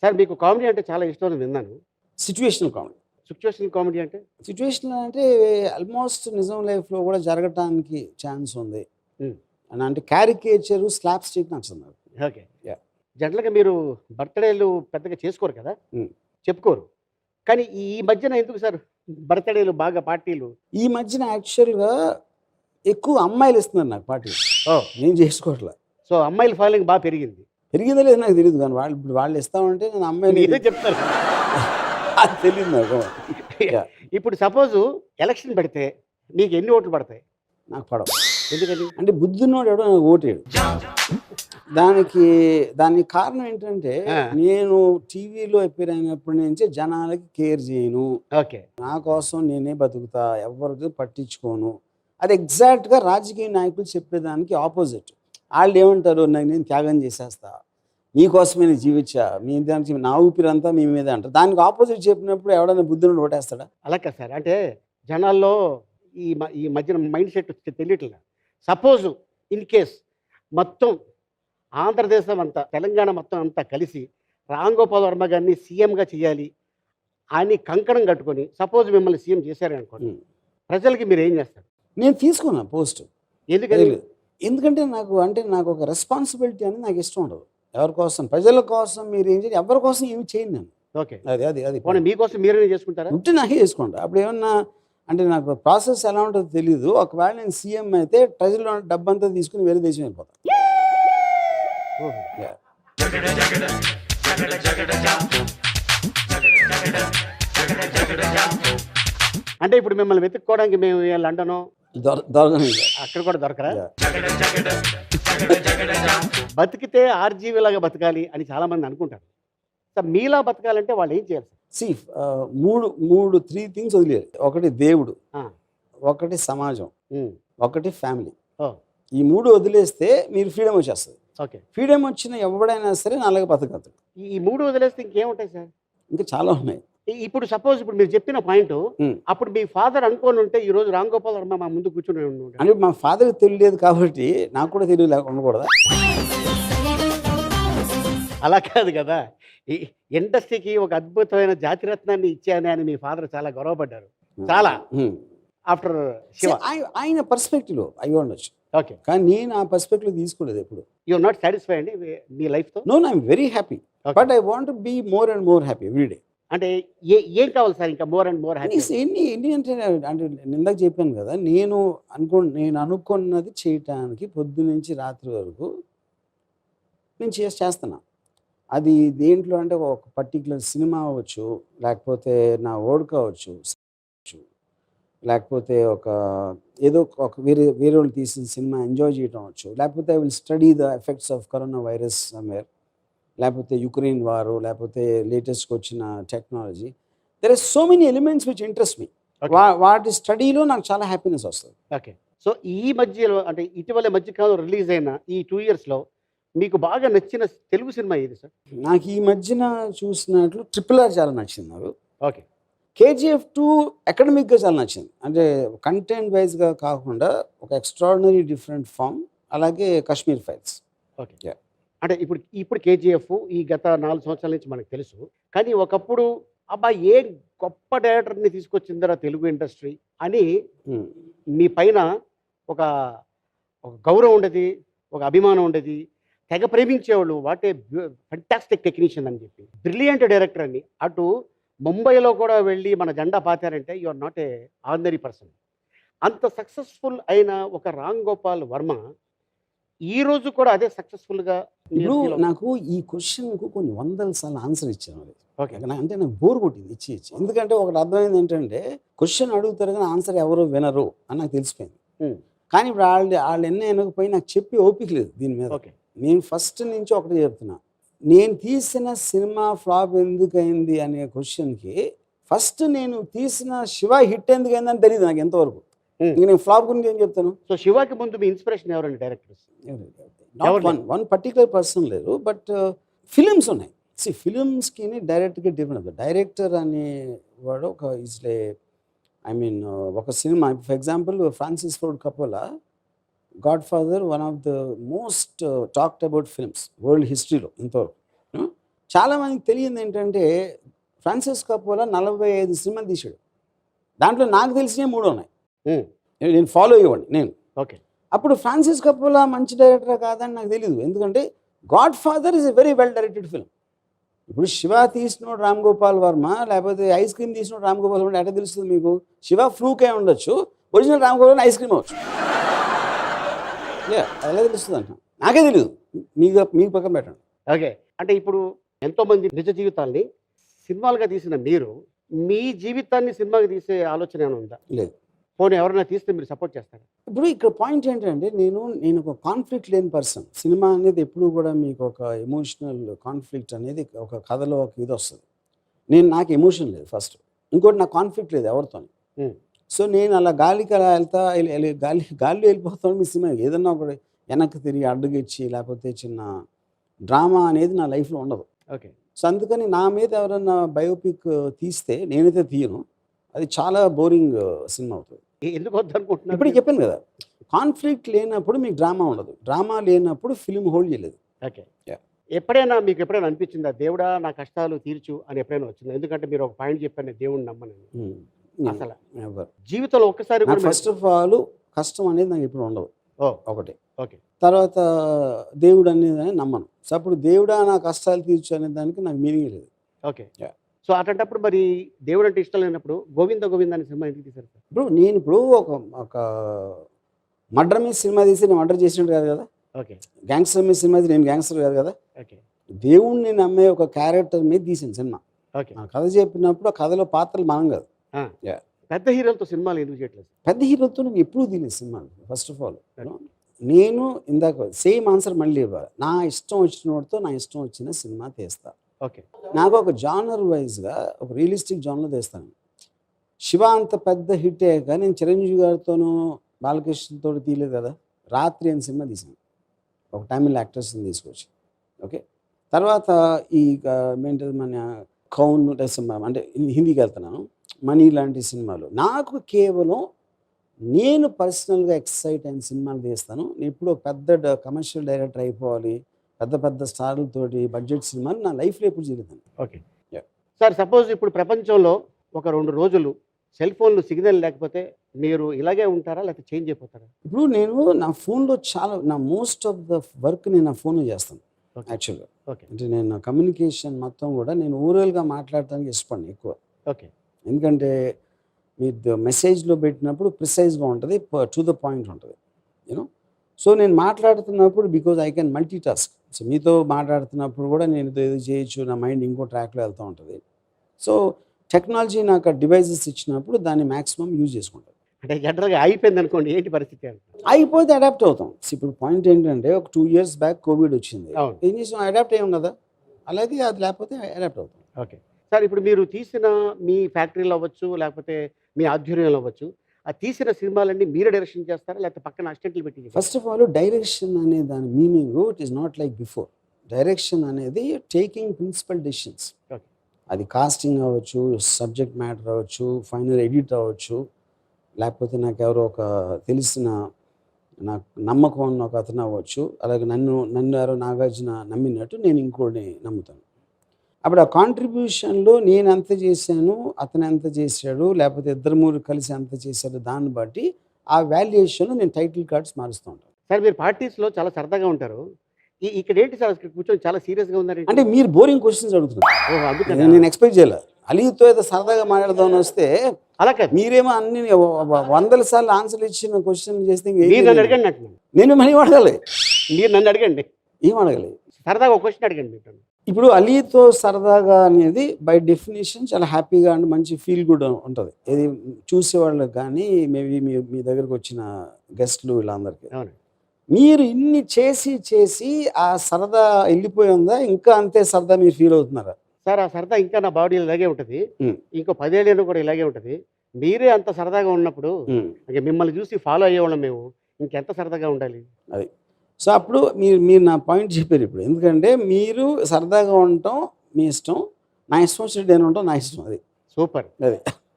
Sir మీకు comedy అంటే చాలా ఇష్టం అని విన్నాను. Situational comedy. సిట్యుయేషనల్ కామెడీ అంటే? సిట్యుయేషనల్ అంటే ఆల్మోస్ట్ నిజం లైఫ్‌లో కూడా జరగటానికి ఛాన్స్ ఉంది. హ్మ్. అంటే క్యారికేచరు, స్లాప్ స్టిక్ నచ్చదు నాకు. ఓకే. యాహ్! జనరల్‌గా మీరు బర్త్‌డేలు పెద్దగా చేసుకోరు కదా! హ్మ్. చెప్పుకోరు. కానీ ఈ ఈ మధ్యన ఎందుకు సార్ బర్త్‌డేలు బాగా పార్టీలు? ఈ మధ్యన యాక్చువల్‌గా ఎక్కువ అమ్మాయిలు ఇస్తున్నారు నాకు పార్టీలు. ఓహ్! నేను చేసుకోవట్లా. సో, అమ్మాయిల ఫాలోయింగ్ బా పెరిగింది. పెరిగిందో లేదో నాకు తెలీదు కానీ వాళ్ళు ఇస్తామంటే నేను అమ్మాయిని మీరే చెప్తారు. అది తెలీదు నాకు. యాహ్! ఇప్పుడు సపోజు ఎలక్షన్ పెడితే మీకు ఎన్ని ఓట్లు పడతాయి? నాకు పడవు. ఎందుకని? అంటే బుద్ధున్నోడు ఎవడో నాకు ఓటేయడు. దానికి కారణం ఏంటంటే ఆ! నేను టీవీలో అపియర్ అయినప్పటి నుంచే జనాలకి కేర్ చేయను. ఓకే. నా కోసం నేనే బతుకుతా. ఎవరిది పట్టించుకోను. అది ఎగ్జాక్ట్‌గా రాజకీయ నాయకులు చెప్పేదానికి ఆపోజిట్. ఆళ్ళేమంటారు, నేను త్యాగం చేసేస్తా. నీకోసమే నేను జీవించా. మీ దానికి నా ఊపిరంతా మీ మీదే అంటారు. దానికి ఆపోజిట్ చెప్పినప్పుడు ఎవడైనా బుద్ధున్నోడు ఓటేస్తాడా? అలా కాదు సార్. అంటే జనాల్లో ఈ మధ్యన మైండ్ సెట్ తెలియట్లే. సపోజు ఇన్ కేస్ మొత్తం ఆంధ్రదేశం అంతా, తెలంగాణ మొత్తం అంతా కలిసి రామ్ గోపాల్ వర్మ గారిని సీఎంగా చేయాలి అని కంకణం కట్టుకొని సపోజ్ మిమ్మల్ని సీఎం చేశారనుకోండి. హ్మ్. ప్రజలకి మీరేం చేస్తారు? నేను తీసుకున్నా పోస్ట్. ఎందుకని? ఎందుకంటే నాకు ఒక రెస్పాన్సిబిలిటీ అనేది నాకు ఇష్టం ఉండదు. ఎవరి కోసం, ప్రజల కోసం మీరేం చేయాలి, ఎవరి కోసం ఏమి చేయను నేను. ఓకే. అది పోనీ మీకోసం మీరేనే చేసుకుంటారా? ఉంటే నాకే చేసుకుంటా. అప్పుడు ఏమన్నా అంటే నాకు ప్రాసెస్ ఎలా ఉంటుందో తెలీదు. ఒకవేళ నేను సీఎం అయితే ప్రజల్లో డబ్బంతా తీసుకుని వేరే దేశం వెళ్ళిపోతాను. ఓహో! యాహ్! అంటే ఇప్పుడు మిమ్మల్ని వెతుక్కోవడానికి మేము లండనో దొరకను ఇంకా. అక్కడ కూడా దొరకరా? యాహ్! బతికితే ఆర్‌జీవి లాగా బతకాలి అని చాలామంది అనుకుంటారు. సో, మీలా బతకాలంటే వాళ్ళు ఏం చేయాలి సార్? సీ 3 థింగ్స్ వదిలేయాలి. ఒకటి దేవుడు, ఆ! ఒకటి సమాజం, హ్మ్. ఒకటి ఫ్యామిలీ. ఓహ్! ఈ 3 వదిలేస్తే మీరు ఫ్రీడమ్ వచ్చేస్తుంది. ఓకే. ఫ్రీడమ్ వచ్చిన ఎవడైనా సరే నాలాగా బతకగలడు. ఈ 3 వదిలేస్తే ఇంకేముంటాయి సార్? ఇంకా చాలా ఉన్నాయి. ఇప్పుడు సపోజ్ ఇప్పుడు మీరు చెప్పిన పాయింటు హ్మ్. అప్పుడు మీ ఫాదర్ అనుకోని ఉంటే ఈరోజు రామ్ గోపాల్ వర్మ మా ముందు కూర్చొని ఉంటాడు. అంటే మా ఫాదర్‌కి తెలియలేదు కాబట్టి నాకు కూడా తెలివి ఉండకూడదా? అలా కాదు కదా! ఈ ఇండస్ట్రీకి ఒక అద్భుతమైన జాతిరత్నాన్ని ఇచ్చాను అని మీ ఫాదర్ చాలా గర్వపడ్డారు. చాలా. హ్మ్. ఆఫ్టర్ శివ. ఆయన పర్స్పెక్టివ్‌లో అయ్యి ఉండొచ్చు. ఓకే. కానీ నేను ఆ పర్స్పెక్టివ్‌లో తీసుకోలేదు ఎప్పుడు. యూ ఆర్ నాట్ సాటిస్ఫై అండి మీ లైఫ్‌తో? No, I am very happy. Okay. But I want to be more and more happy every day. అంటే ఏం కావాలి సార్ ఇంకా మోర్ అండ్ మోర్ హ్యాపీ? ఎన్ని అంటే నేను ఇందాక చెప్పాను కదా! నేను అనుకున్నది చేయటానికి పొద్దున్నుంచి రాత్రి వరకు నేను చేస్తున్నా. అది దేంట్లో అంటే ఒక పర్టిక్యులర్ సినిమా అవ్వచ్చు, లేకపోతే నా వర్క్ అవ్వచ్చు, లేకపోతే ఏదో ఒక వేరేవాళ్ళు తీసిన సినిమా ఎంజాయ్ చేయటం అవ్వచ్చు, లేకపోతే I will study the effects of corona virus somewhere, లేకపోతే యుక్రెయిన్ వారు, లేకపోతే లేటెస్ట్‌గా వచ్చిన technology. There are so many elements which interest me. Okay. వాటి స్టడీలో నాకు చాలా హ్యాపీనెస్ వస్తది. ఓకే. సో, ఈ మధ్యలో అంటే ఇటీవల మధ్య కాలంలో రిలీజ్ అయిన ఈ 2 ఇయర్స్‌లో మీకు బాగా నచ్చిన తెలుగు సినిమా ఏది సార్? నాకు ఈ మధ్యన చూసినట్లు 'ట్రిపుల్ ఆర్' చాలా నచ్చింది నాకు. ఓకే. 'కేజీఎఫ్ 2' అకాడమిక్‌గా చాలా నచ్చింది. అంటే కంటెంట్ వైస్‌గా కాకుండా ఒక ఎక్స్ట్రార్డినరీ డిఫరెంట్ ఫార్మ్. అలాగే 'కాశ్మీర్ ఫైల్స్'. ఓకే. యాహ్! అంటే ఇప్పుడు 'కేజీఎఫ్' ఈ గత 4 సంవత్సరాల నుంచి మనకు తెలుసు. కానీ ఒకప్పుడు అబ్బా! ఏ గొప్ప డైరెక్టర్‌ని తీసుకొచ్చిందిరా తెలుగు ఇండస్ట్రీ అని హ్మ్. మీ పైన ఒక ఒక గౌరవం ఉండేది. ఒక అభిమానం ఉండేది. తెగ ప్రేమించేవాళ్ళు. వాట్ ఏ ఫెంటాస్టిక్ టెక్నీషియన్ అని చెప్పి. బ్రిలియంట్ డైరెక్టర్ అని. అటు ముంబైలో కూడా వెళ్ళి మన జెండా పాతారంటే you are not a ordinary person. అంత సక్సెస్‌ఫుల్ అయిన ఒక రామ్ గోపాల్ వర్మ ఈ రోజు కూడా అదే సక్సెస్‌ఫుల్‌గా ఇప్పుడు నాకు ఈ క్వెషన్‌కు కొన్ని వందల సార్లు ఆన్సర్ ఇచ్చాను అది. ఓకే. అంటే నాకు బోర్ కొట్టింది ఇచ్చి. ఎందుకంటే ఒకటి అర్థమైంది ఏంటంటే క్వెషన్ అడుగుతారు కానీ ఆన్సర్ ఎవరు వినరు అని నాకు తెలిసిపోయింది. హ్మ్. కానీ ఇప్పుడు వాళ్ళు ఎన్ని వినకపోయి నాకు చెప్పి ఓపిక లేదు దీని మీద. ఓకే. నేను ఫస్ట్ నుంచి ఒకటే చెప్తున్నా. నేను తీసిన సినిమా ఫ్లాప్ ఎందుకయింది అనే క్వెషన్‌కి ఫస్ట్ నేను తీసిన 'శివ' హిట్ ఎందుకయిందని తెలీదు నాకు ఎంతవరకు. హ్మ్. ఇంక నేను ఫ్లాప్ గురించి ఏం చెప్తాను? సో 'శివకి' ముందు మీ ఇన్‌స్పిరేషన్ ఎవరండి directors? Not one particular person లేరు. బట్ ఫిలిమ్స్ ఉన్నాయి. ఫిలిమ్స్‌కి డైరెక్ట్‌గా డిఫరెంట్. డైరెక్టర్ అనేవాడు ఒక సినిమా for example 'Francis Ford Coppola' 'Godfather' one of the most talked about films world హిస్టరీలో ఇంతవరకు. చాలా మందికి తెలియదు ఏంటంటే ఫ్రాన్సిస్ కప్పోలా 45 సినిమాలు తీశాడు. దాంట్లో నాకు తెలిసినవి 3 ఉన్నాయి. నేను ఫాలో అయ్యేవాడిని నేను. ఓకే. అప్పుడు ఫ్రాన్సిస్ కప్పోలా మంచి డైరెక్టర్ కాదని నాకు తెలియదు. ఎందుకంటే God father is a very well directed film. ఇప్పుడు శివ తీసినోడు రామ్ గోపాల్ వర్మ, లేకపోతే ఐస్ క్రీమ్ తీసినోడు రామ్ గోపాల్ వర్మ ఎట్లా తెలుస్తుంది మీకు? శివ ఫ్లూకే ఉండొచ్చు, original Ram Gopal ice cream అవచ్చు. ఎలా తెలుస్తుంది అంట, నాకే తెలియదు. మీకు పక్కన పెట్టండి. ఓకే. అంటే ఇప్పుడు ఎంతోమంది నిజ జీవితాల్ని సినిమాలుగా తీసిన మీరు మీ జీవితాన్ని సినిమాగా తీసే ఆలోచన ఏమైనా ఉందా? లేదు. పోనీ ఎవరైనా తీస్తే మీరు సపోర్ట్ చేస్తారా? ఇప్పుడు ఇక్కడ పాయింట్ ఏంటంటే నేను ఒక కాన్ఫ్లిక్ట్ లేని పర్సన్. సినిమా అనేది ఎప్పుడు కూడా మీకు ఒక ఎమోషనల్ కాన్ఫ్లిక్ట్ అనేది ఒక కథలో ఒక ఇది వస్తుంది. నాకు ఎమోషన్ లేదు ఫస్ట్. ఇంకోటి నాకు కాన్ఫ్లిక్ట్ లేదు ఎవరితో. సో నేను అలా గాలికి అలా వెళ్తా గాలిలో వెళ్ళిపోతాను. మీ సినిమా ఏదన్నా ఒకటి వెనక్కి తిరిగి అడ్డుగిచ్చి లేకపోతే చిన్న డ్రామా అనేది నా లైఫ్లో ఉండదు. ఓకే. సో అందుకని నా మీద ఎవరన్నా బయోపిక్ తీస్తే నేనైతే తీయను. అది చాలా బోరింగ్ సినిమా అవుతుంది. ఎందుకు వద్దనుకుంటున్నారు? ఇప్పుడు చెప్పాను కదా, కాన్ఫ్లిక్ట్ లేనప్పుడు మీకు డ్రామా ఉండదు, డ్రామా లేనప్పుడు ఫిల్మ్ హోల్డ్ చేయలేదు. ఓకే. ఎప్పుడైనా మీకు ఎప్పుడైనా అనిపించిందా దేవుడా నా కష్టాలు తీర్చు అని ఎప్పుడైనా వచ్చిందా? ఎందుకంటే మీరు ఒక పాయింట్ చెప్పాను, దేవుడిని నమ్మనని. అసలు జీవితంలో ఒక్కసారి ఫస్ట్ ఆఫ్ ఆల్ కష్టం అనేది నాకు ఎప్పుడు ఉండదు. ఒకటి. ఓకే. తర్వాత దేవుడు అనేది నమ్మను. సో అప్పుడు దేవుడా నా కష్టాలు తీర్చు అనే దానికి నాకు మీనింగ్ లేదు. ఓకే. సో అట్లాంటప్పుడు మరి దేవుడు అంటే ఇష్టం లేనప్పుడు గోవింద గోవింద అనే సినిమా ఎందుకు తీశారు? ఇప్పుడు ఒక మర్డర్ మీద సినిమా తీసి నేను మర్డర్ చేసినట్టు కాదు కదా. ఓకే. గ్యాంగ్స్టర్ మీద సినిమా తీసి నేను గ్యాంగ్స్టర్ కాదు కదా. ఓకే. దేవుణ్ణి నమ్మే ఒక క్యారెక్టర్ మీద తీసిన సినిమా. ఓకే. ఆ కథ చెప్పినప్పుడు ఆ కథలో పాత్రలు మనం కాదు. పెద్ద హీరోలతో సినిమాలు ఎందుకు చేయట్లేదు? పెద్ద హీరోతో నేను ఎప్పుడూ తీయలేదు సినిమా. ఫస్ట్ ఆఫ్ ఆల్ నేను ఇందాక సేమ్ ఆన్సర్ మళ్ళీ ఇవ్వాలి. నా ఇష్టం వచ్చిన వాడితో నా ఇష్టం వచ్చిన సినిమా తీస్తా. ఓకే. నాకు ఒక జానర్ వైజ్గా ఒక రియలిస్టిక్ జానర్లో తీస్తాను. శివ అంత పెద్ద హిట్ అయ్యాక నేను చిరంజీవి గారితోనూ బాలకృష్ణతో తీయలేదు కదా. రాత్రి అని సినిమా తీసాను, ఒక తమిళ యాక్టర్స్ని తీసుకొచ్చి. ఓకే. తర్వాత ఈ ఏంటది మన కౌన్ అంటే హిందీకి వెళ్తున్నాను, మనీ లాంటి సినిమాలు. నాకు కేవలం నేను పర్సనల్గా ఎక్సైట్ అయిన సినిమాలు తీస్తాను. నేను ఇప్పుడు ఒక పెద్ద కమర్షియల్ డైరెక్టర్ అయిపోవాలి, పెద్ద పెద్ద స్టార్లతోటి బడ్జెట్ సినిమాలు నా లైఫ్లో ఎప్పుడు చేయలేదు. ఓకే. సార్ సపోజ్ ఇప్పుడు ప్రపంచంలో ఒక 2 రోజులు సెల్ ఫోన్లు సిగ్నల్ లేకపోతే మీరు ఇలాగే ఉంటారా లేకపోతే చేంజ్ అయిపోతారా? ఇప్పుడు నేను నా ఫోన్లో నా మోస్ట్ ఆఫ్ ద వర్క్ నేను నా ఫోన్లో చేస్తాను యాక్చువల్గా. ఓకే. అంటే నేను కమ్యూనికేషన్ మొత్తం కూడా నేను ఓరల్గా మాట్లాడటానికి ఇష్టపడిన ఎక్కువ. ఓకే. ఎందుకంటే మీరు మెసేజ్లో పెట్టినప్పుడు ప్రిసైజ్గా ఉంటుంది, టు ద పాయింట్ ఉంటుంది, యూనో. సో నేను మాట్లాడుతున్నప్పుడు because I can multi task. So మీతో మాట్లాడుతున్నప్పుడు కూడా నేను ఏదో చేయొచ్చు, నా మైండ్ ఇంకో ట్రాక్లో వెళ్తూ ఉంటుంది. సో టెక్నాలజీ నాకు డివైజెస్ ఇచ్చినప్పుడు దాన్ని మ్యాక్సిమం యూజ్ చేసుకుంటాను. అంటే జనరల్గా అయిపోయింది అనుకోండి, ఏంటి పరిస్థితి? అయిపోతే అడాప్ట్ అవుతాం. ఇప్పుడు పాయింట్ ఏంటంటే ఒక 2 years బ్యాక్ కోవిడ్ వచ్చింది, ఏం చేసాం, అడాప్ట్ అయ్యాం కదా. అలాగే అది లేకపోతే అడాప్ట్ అవుతాం. ఓకే. సార్ ఇప్పుడు మీరు తీసిన మీ ఫ్యాక్టరీలో అవ్వచ్చు లేకపోతే మీ ఆధ్వర్యంలో అవ్వచ్చు, ఆ తీసిన సినిమాలన్నీ మీరే డైరెక్షన్ చేస్తారా లేకపోతే పక్కన అసిస్టెంట్లు పెట్టి? ఫస్ట్ ఆఫ్ ఆల్ డైరెక్షన్ అనే దాని meaning it is not like before. Direction అనేది టేకింగ్ ప్రిన్సిపల్ డెసిషన్స్. అది కాస్టింగ్ అవ్వచ్చు, సబ్జెక్ట్ మ్యాటర్ అవ్వచ్చు, ఫైనల్ ఎడిట్ అవ్వచ్చు, లేకపోతే నాకు ఎవరో ఒక తెలిసిన నాకు నమ్మకం ఉన్న ఒక అతను అవ్వచ్చు. అలాగే నన్ను ఎవరో నాగార్జున నమ్మినట్టు నేను ఇంకోటి నమ్ముతాను. అప్పుడు ఆ కాంట్రిబ్యూషన్లో నేను ఎంత చేశాను, అతను ఎంత చేశాడు, లేకపోతే 2-3 కలిసి ఎంత చేశాడు, దాన్ని బట్టి ఆ వాల్యుయేషన్ నేను టైటిల్ కార్డ్స్ మారుస్తూ ఉంటాను. సార్ మీరు పార్టీస్లో చాలా సరదాగా ఉంటారు, ఇక్కడ ఏంటి సార్ కూర్చొని చాలా సీరియస్గా ఉన్నారు అంటే మీరు బోరింగ్ క్వశ్చన్స్ అడుగుతున్నారు, నేను ఎక్స్పెక్ట్ చేయలేదు. అలీతో ఏదో సరదాగా మాట్లాడదామని వస్తే అలా కాదు, మీరేమో అన్ని 100 సార్లు ఆన్సర్లు ఇచ్చిన క్వశ్చన్ చేస్తే నన్ను అడగండి అంటున్నాను. నేను మనీ అడగాలి, మీరు నన్ను అడగండి. ఏం అడగాలి? సరదాగా ఒక క్వశ్చన్ అడగండి. ఇప్పుడు అలీతో సరదాగా అనేది బై డెఫినేషన్ చాలా హ్యాపీగా అండ్ మంచి ఫీల్ గుడ్ ఉంటుంది. ఇది చూసేవాళ్ళకి కానీ మేబీ మీ దగ్గరకు వచ్చిన గెస్ట్లు వీళ్ళందరికీ. మీరు ఇన్ని చేసి ఆ సరదా వెళ్ళిపోయి ఉందా, ఇంకా అంతే సరదా మీరు ఫీల్ అవుతున్నారా? సార్ ఆ సరదా ఇంకా నా బాడీ ఇలాగే ఉంటుంది, ఇంకో 10 ఏళ్ళైనా కూడా ఇలాగే ఉంటుంది. మీరే అంత సరదాగా ఉన్నప్పుడు మిమ్మల్ని చూసి ఫాలో అయ్యేవాళ్ళం మేము, ఇంకెంత సరదాగా ఉండాలి అది. సో అప్పుడు మీరు నా పాయింట్ చెప్పారు ఇప్పుడు. ఎందుకంటే మీరు సరదాగా ఉండటం మీ ఇష్టం, నా ఇష్టం వచ్చినట్టు నేను ఉండటం నా ఇష్టం. అది సూపర్. అది